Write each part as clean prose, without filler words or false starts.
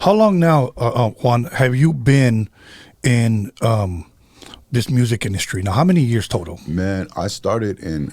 How long now, Juan, have you been in this music industry? Now, how many years total? Man, I started in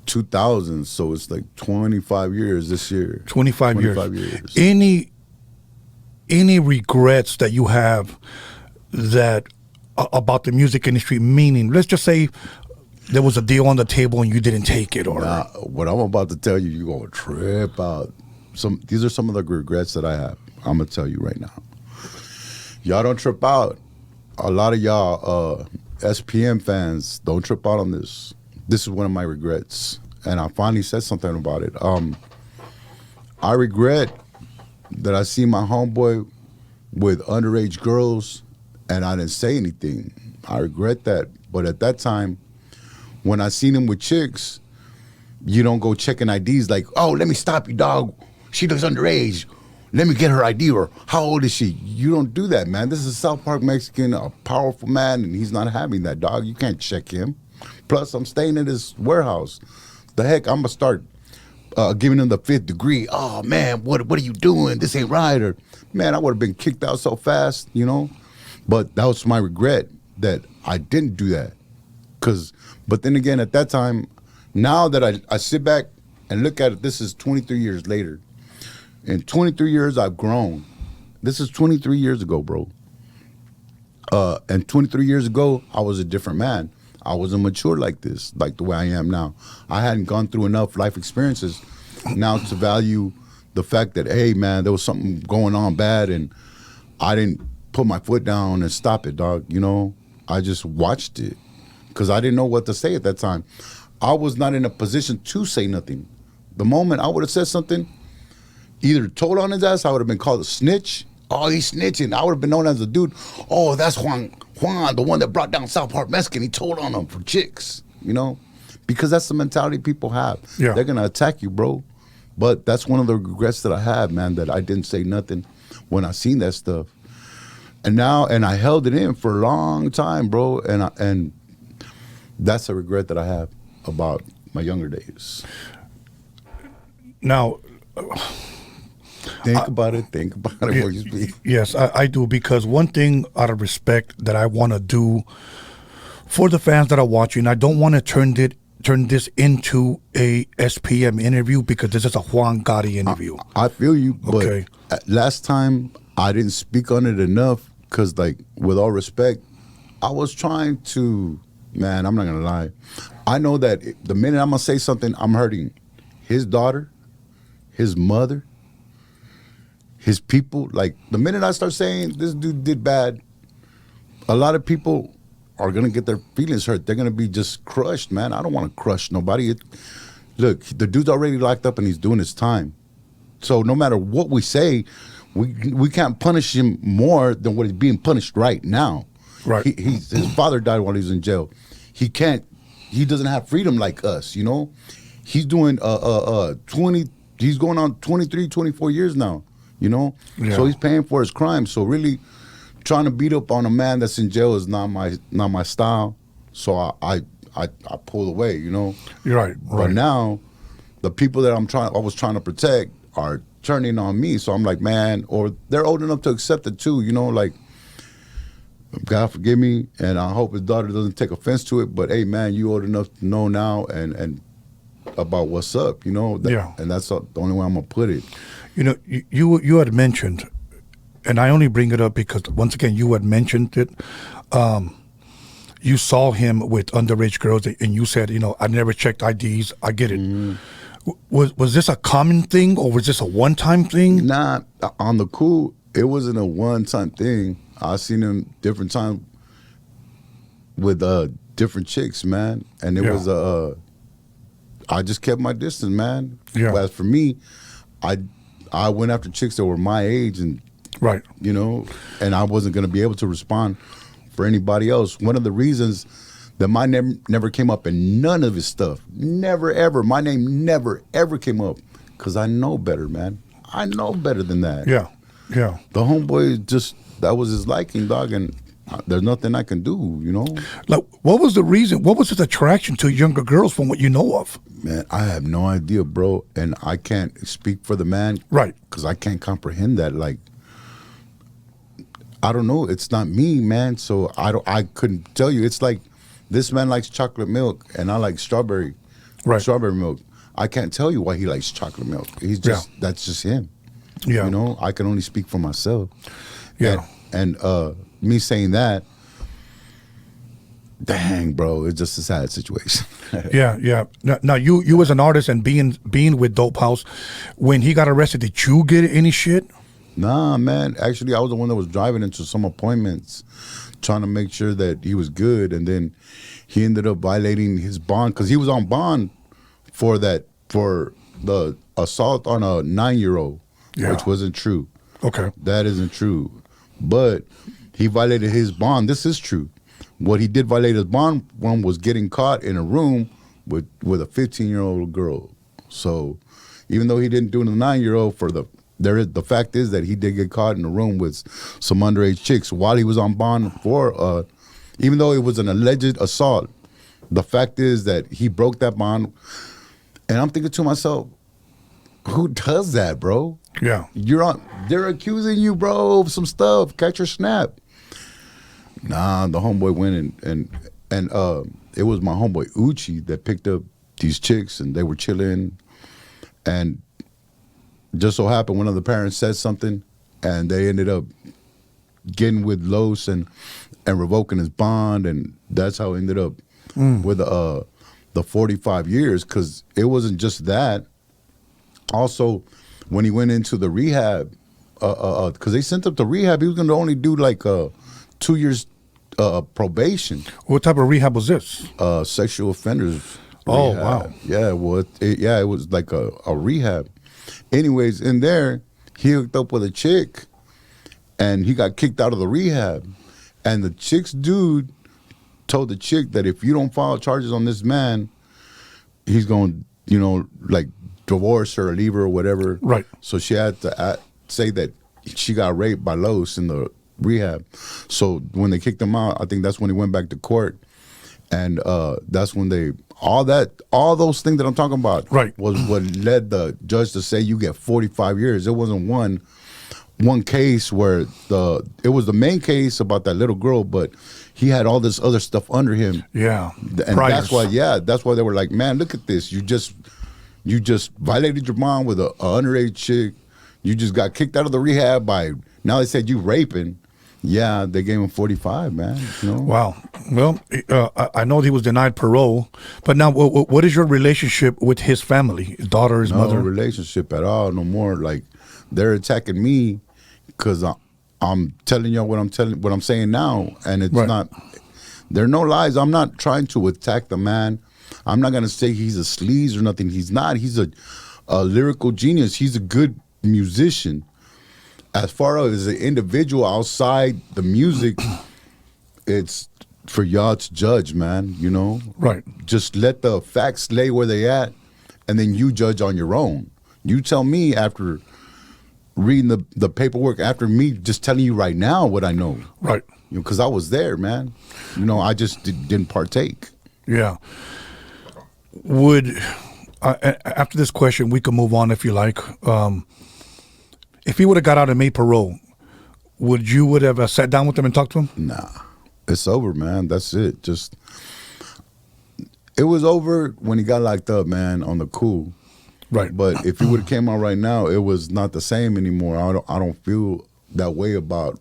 2000, so it's like 25 years this year. 25 years. Any regrets that you have that about the music industry? Meaning, let's just say there was a deal on the table and you didn't take it, or what I'm about to tell you, you're gonna trip out. These are some of the regrets that I have. I'm gonna tell you right now. Y'all don't trip out. A lot of y'all SPM fans don't trip out on this. This is one of my regrets, and I finally said something about it. I regret that I see my homeboy with underage girls, and I didn't say anything. I regret that. But at that time, when I seen him with chicks, you don't go checking IDs like, oh, let me stop you, dog. She looks underage. Let me get her ID, or how old is she? You don't do that, man. This is South Park Mexican, a powerful man, and he's not having that, dog. You can't check him. Plus, I'm staying in his warehouse. The heck, I'm going to start giving him the 5th degree. Oh, man, what are you doing? This ain't right. Or, man, I would have been kicked out so fast, you know? But that was my regret that I didn't do that. But then again, at that time, now that I sit back and look at it, this is 23 years later. In 23 years, I've grown. This is 23 years ago, bro. And 23 years ago, I was a different man. I wasn't mature like this, like the way I am now. I hadn't gone through enough life experiences now to value the fact that, hey, man, there was something going on bad, and I didn't put my foot down and stop it, dog. You know, I just watched it because I didn't know what to say at that time. I was not in a position to say nothing. The moment I would have said something, either told on his ass, I would have been called a snitch. Oh, he's snitching. I would have been known as a dude. Oh, that's Juan, the one that brought down South Park Mexican. He told on them for chicks, you know? Because that's the mentality people have. Yeah. They're going to attack you, bro. But that's one of the regrets that I have, man, that I didn't say nothing when I seen that stuff. And I held it in for a long time, bro. And that's a regret that I have about my younger days. Now... Think about it before you speak. Yes, I do, because one thing out of respect that I want to do for the fans that are watching, I don't want to turn this into a SPM interview, because this is a Juan Gotti interview. I feel you, but okay. Last time I didn't speak on it enough because, like, with all respect, I was trying to, man, I'm not going to lie. I know that the minute I'm going to say something, I'm hurting his daughter, his mother, his people. Like, the minute I start saying this dude did bad, a lot of people are going to get their feelings hurt. They're going to be just crushed, man. I don't want to crush nobody. Look, the dude's already locked up and he's doing his time. So no matter what we say, we can't punish him more than what he's being punished right now. Right. His father died while he was in jail. He doesn't have freedom like us, you know? He's doing he's going on 23, 24 years now. You know, yeah. So he's paying for his crime. So really, trying to beat up on a man that's in jail is not my style. So I pull away. You know, you're right. But now, the people that I was trying to protect are turning on me. So I'm like, man, or they're old enough to accept it too. You know, like, God forgive me, and I hope his daughter doesn't take offense to it. But hey, man, you old enough to know now and about what's up. You know, yeah. And that's the only way I'm gonna put it. You know, you had mentioned, and I only bring it up because, once again, you had mentioned it. You saw him with underage girls, and you said, you know, I never checked IDs. I get it. Mm. Was this a common thing, or was this a one-time thing? Nah, on the cool, it wasn't a one-time thing. I seen him different times with different chicks, man. And it was I just kept my distance, man. Yeah. As for me, I went after chicks that were my age, and right, you know, and I wasn't going to be able to respond for anybody else. One of the reasons that my name never came up in none of his stuff, never ever, my name never ever came up, because I know better, man. I know better than that. Yeah, yeah. The homeboy that was his liking, dog, and there's nothing I can do, you know? Like, what was the reason? What was his attraction to younger girls from what you know of? Man, I have no idea, bro. And I can't speak for the man. Right. Because I can't comprehend that. Like, I don't know. It's not me, man. So I couldn't tell you. It's like this man likes chocolate milk, and I like strawberry milk. I can't tell you why he likes chocolate milk. He's just that's just him. Yeah. You know, I can only speak for myself. Yeah. And me saying that, dang, bro, it's just a sad situation. Yeah. Now you as an artist and being with Dope House, when he got arrested, did you get any shit? Nah, man. Actually, I was the one that was driving into some appointments, trying to make sure that he was good, and then he ended up violating his bond because he was on bond for the assault on a 9-year-old, which wasn't true. Okay, that isn't true. But he violated his bond. This is true. What he did violate his bond one was getting caught in a room with a 15-year-old girl. So even though he didn't do it to the 9-year-old, the fact is that he did get caught in a room with some underage chicks while he was on bond for even though it was an alleged assault. The fact is that he broke that bond, and I'm thinking to myself, who does that, bro? Yeah. They're accusing you, bro, of some stuff. Catch your snap. Nah, the homeboy went and it was my homeboy Uchi that picked up these chicks, and they were chilling, and just so happened one of the parents said something, and they ended up getting with Los and revoking his bond, and that's how it ended up with the 45 years, because it wasn't just that. Also, when he went into the rehab, because they sent him to rehab, he was going to only do like 2 years probation. What type of rehab was this? Sexual offenders. Oh, rehab. wow. Yeah, well, it was like a rehab. Anyways, in there, he hooked up with a chick, and he got kicked out of the rehab. And the chick's dude told the chick that if you don't file charges on this man, he's going to, like, divorce her or leave her or whatever. Right. So she had to say that she got raped by Los in the rehab. So when they kicked him out, I think that's when he went back to court. And that's when all those things that I'm talking about was what led the judge to say you get 45 years. It wasn't one case where it was the main case about that little girl, but he had all this other stuff under him. Yeah. And that's why they were like, man, look at this. You just violated your mom with a underage chick. You just got kicked out of the rehab now they said you raping. Yeah, they gave him 45, man. Wow. Well, I know he was denied parole, but now what is your relationship with his family, his daughter, his mother? No relationship at all, no more. Like, they're attacking me because I'm telling y'all what I'm saying now, and it's not. There are no lies. I'm not trying to attack the man. I'm not gonna say he's a sleaze or nothing. He's not. He's a lyrical genius. He's a good musician. As far as an individual outside the music, it's for y'all to judge, man, Right. Just let the facts lay where they at, and then you judge on your own. You tell me after reading the paperwork, after me just telling you right now what I know. Right. Because I was there, man. I just didn't partake. Yeah. After this question, we can move on if you like. If he would have got out and made parole, would have sat down with him and talked to him? Nah, it's over, man. That's it. It was over when he got locked up, man, on the cool. Right. But if he would have came out right now, it was not the same anymore. I don't feel that way about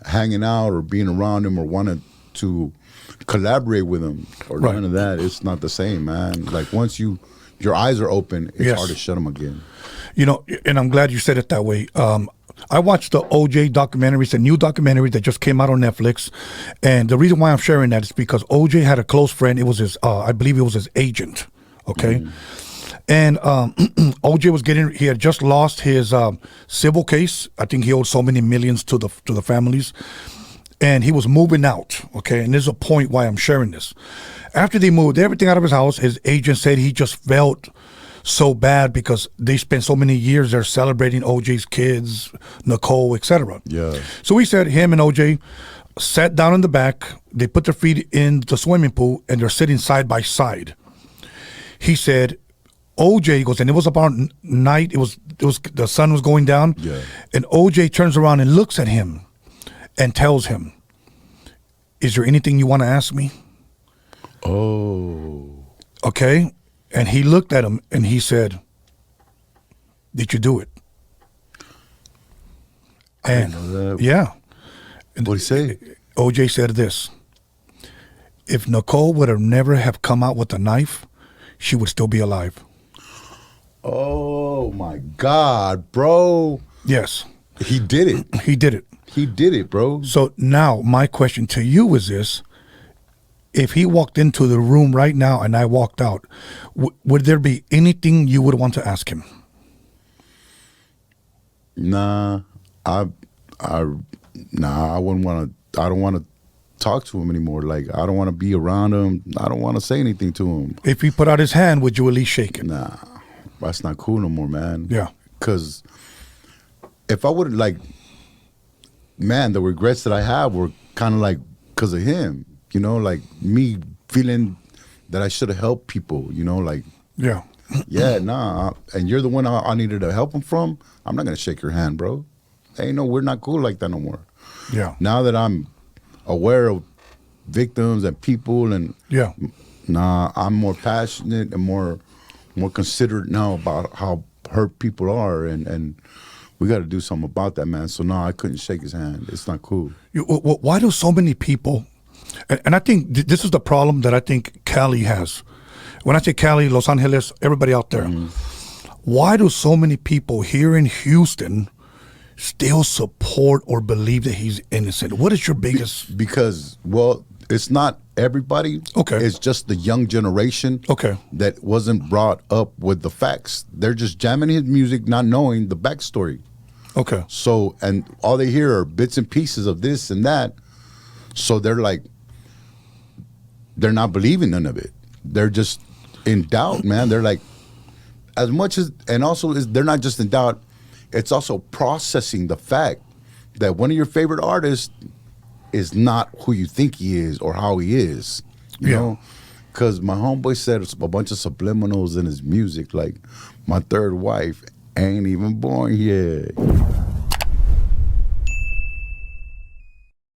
hanging out or being around him or wanting to collaborate with him or none of that. It's not the same, man. Like, once your eyes are open, it's hard to shut them again. And I'm glad you said it that way. I watched the OJ documentaries, a new documentary that just came out on Netflix. And the reason why I'm sharing that is because OJ had a close friend. It was his, I believe it was his agent. Okay. And OJ he had just lost his civil case. I think he owed so many millions to the families. And he was moving out. Okay. And there's a point why I'm sharing this. After they moved everything out of his house, his agent said he just felt so bad because they spent so many years there celebrating OJ's kids, Nicole, etc. Yeah. So he said him and OJ sat down in the back. They put their feet in the swimming pool and they're sitting side by side. He said, OJ goes, and it was about night. It was the sun was going down. Yeah. And OJ turns around and looks at him, and tells him, "Is there anything you want to ask me?" Oh. Okay. And he looked at him and he said, "Did you do it?" And I didn't know that. yeah. What'd he say? OJ said this: "If Nicole would have never have come out with a knife, she would still be alive." Oh my God, bro. Yes, He did it. he did it. He did it, bro. So now my question to you is this: if he walked into the room right now and I walked out, would there be anything you would want to ask him? Nah, I wouldn't want to. I don't want to talk to him anymore. Like, I don't want to be around him. I don't want to say anything to him. If he put out his hand, would you at least shake it? Nah, that's not cool no more, man. Yeah. Because if I would like, man, the regrets that I have were kind of like because of him. You know, like me feeling that I should have helped people. You know, like, Yeah. yeah, nah. And you're the one I needed to help him from. I'm not gonna shake your hand, bro. Ain't no, we're not cool like that no more. Yeah. Now that I'm aware of victims and people, and Yeah. nah, I'm more passionate and more considerate now about how hurt people are, and we got to do something about that, man. So no, I couldn't shake his hand. It's not cool. Why do so many people, and I think this is the problem that I think Cali has. When I say Cali, Los Angeles, everybody out there, why do so many people here in Houston still support or believe that he's innocent? What is your biggest? Because, well, it's not everybody. Okay. It's just the young generation. Okay. That wasn't brought up with the facts. They're just jamming his music, not knowing the backstory. Okay. So, and all they hear are bits and pieces of this and that. So they're like, they're not believing none of it. They're just in doubt, man. They're like, as much as, and also they're not just in doubt, it's also processing the fact that one of your favorite artists is not who you think he is or how he is, you know? Because my homeboy said a bunch of subliminals in his music, like, my third wife ain't even born yet.